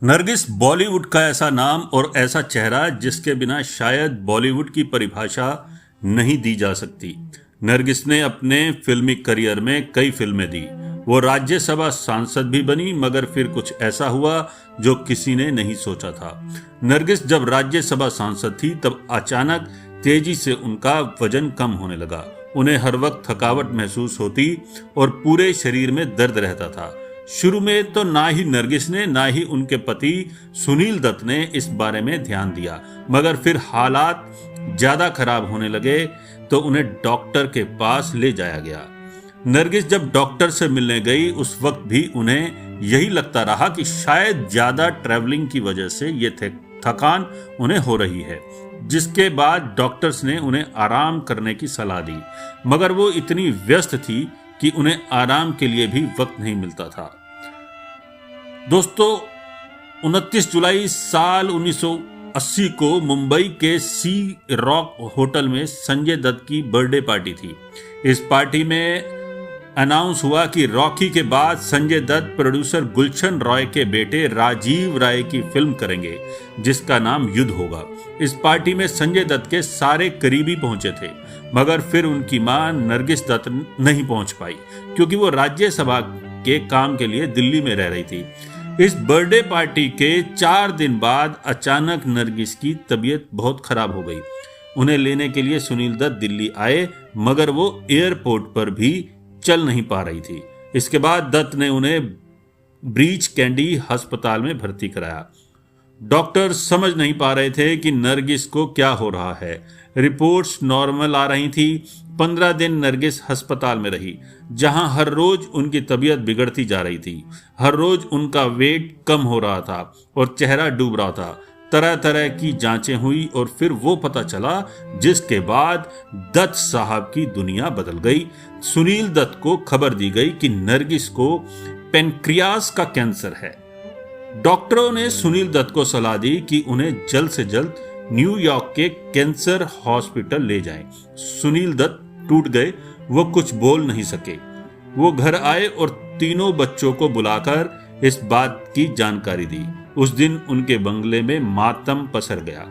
नरगिस बॉलीवुड का ऐसा नाम और ऐसा चेहरा जिसके बिना शायद बॉलीवुड की परिभाषा नहीं दी जा सकती। नरगिस ने अपने फिल्मी करियर में कई फिल्में दी। वो राज्यसभा सांसद भी बनी, मगर फिर कुछ ऐसा हुआ जो किसी ने नहीं सोचा था। नरगिस जब राज्यसभा सांसद थी तब अचानक तेजी से उनका वजन कम होने लगा। उन्हें हर वक्त थकावट महसूस होती और पूरे शरीर में दर्द रहता था। शुरू में तो ना ही नरगिस ने ना ही उनके पति सुनील दत्त ने इस बारे में ध्यान दिया, मगर फिर हालात ज्यादा खराब होने लगे तो उन्हें डॉक्टर के पास ले जाया गया। नरगिस जब डॉक्टर से मिलने गई उस वक्त भी उन्हें यही लगता रहा कि शायद ज्यादा ट्रैवलिंग की वजह से ये थकान उन्हें हो रही है। जिसके बाद डॉक्टर्स ने उन्हें आराम करने की सलाह दी, मगर वो इतनी व्यस्त थी कि उन्हें आराम के लिए भी वक्त नहीं मिलता था। दोस्तों, 29 जुलाई साल 1980 को मुंबई के सी रॉक होटल में संजय दत्त की बर्थडे पार्टी थी। इस पार्टी में अनाउंस हुआ कि रॉकी के बाद संजय दत्त प्रोड्यूसर गुलशन रॉय के बेटे राजीव राय की फिल्म करेंगे जिसका नाम युद्ध होगा। इस पार्टी में संजय दत्त के सारे करीबी पहुंचे थे, मगर फिर उनकी मां नरगिस दत्त नहीं पहुंच पाई क्योंकि वो राज्यसभा के काम के लिए दिल्ली में रह रही थी। इस बर्थडे पार्टी के 4 दिन बाद अचानक नरगिस की तबीयत बहुत खराब हो गई। उन्हें लेने के लिए सुनील दत्त दिल्ली आए, मगर वो एयरपोर्ट पर भी चल नहीं पा रही थी। इसके बाद दत्त ने उन्हें ब्रीच कैंडी अस्पताल में भर्ती कराया। डॉक्टर समझ नहीं पा रहे थे कि नरगिस को क्या हो रहा है। रिपोर्ट्स नॉर्मल आ रही थी। 15 दिन नरगिस अस्पताल में रही, जहां हर रोज उनकी तबीयत बिगड़ती जा रही थी। हर रोज उनका वेट कम हो रहा था और चेहरा डूब रहा था। तरह तरह की जांचें हुई और फिर वो पता चला जिसके बाद दत्त साहब की दुनिया बदल गई। सुनील दत्त को खबर दी गई कि नरगिस को पेनक्रियास का कैंसर है। डॉक्टरों ने सुनील दत्त को सलाह दी कि उन्हें जल्द से जल्द न्यूयॉर्क के कैंसर हॉस्पिटल ले जाएं। सुनील दत्त टूट गए, वो कुछ बोल नहीं सके। वो घर आए और तीनों बच्चों को बुलाकर इस बात की जानकारी दी। उस दिन उनके बंगले में मातम पसर गया।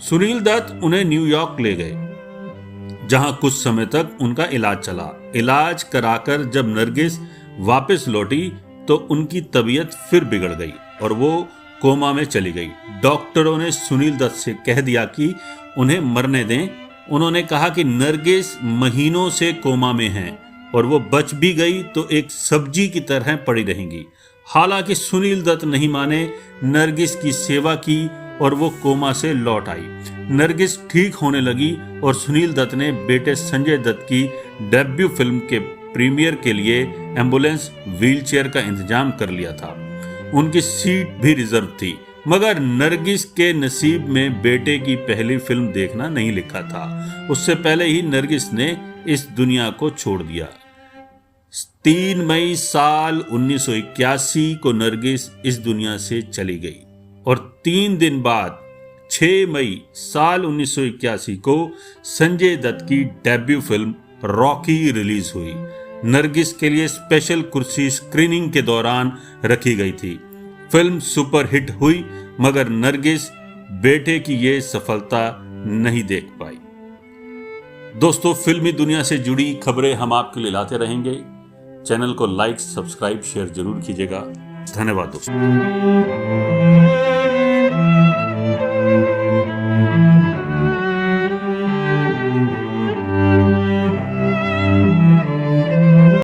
सुनील दत्त उन्हें न्यूयॉर्क ले गए, जहां कुछ समय तक उनका इलाज चला। इलाज कराकर जब नरगिस वापस लौटी तो उनकी तबीयत फिर बिगड़ गई और वो कोमा में चली गई। डॉक्टरों ने सुनील दत्त से कह दिया कि उन्हें मरने दें। उन्होंने कहा कि नरगिस महीनों से कोमा में हैं और वो बच भी गई तो एक सब्जी की तरह पड़ी रहेंगी। हालांकि सुनील दत्त नहीं माने, नरगिस की सेवा की और वो कोमा से लौट आई। नरगिस ठीक होने लगी और सुनील दत्त ने बेटे संजय दत्त की डेब्यू फिल्म के प्रीमियर के लिए एम्बुलेंस व्हीलचेयर का इंतजाम कर लिया था। उनकी सीट भी रिजर्व थी, मगर नरगिस के नसीब में बेटे की पहली फिल्म देखना नहीं लिखा था। उससे पहले ही नरगिस ने इस दुनिया को छोड़ दिया। 3 मई साल 1981 को नरगिस इस दुनिया से चली गई और 3 दिन बाद 6 मई साल 1981 को संजय दत्त की डेब्यू फिल्म रॉकी रिलीज हुई। नरगिस के लिए स्पेशल कुर्सी स्क्रीनिंग के दौरान रखी गई थी। फिल्म सुपरहिट हुई, मगर नरगिस बेटे की ये सफलता नहीं देख पाई। दोस्तों, फिल्मी दुनिया से जुड़ी खबरें हम आपके लिए लाते रहेंगे। चैनल को लाइक, सब्सक्राइब, शेयर जरूर कीजिएगा। धन्यवाद दोस्तों।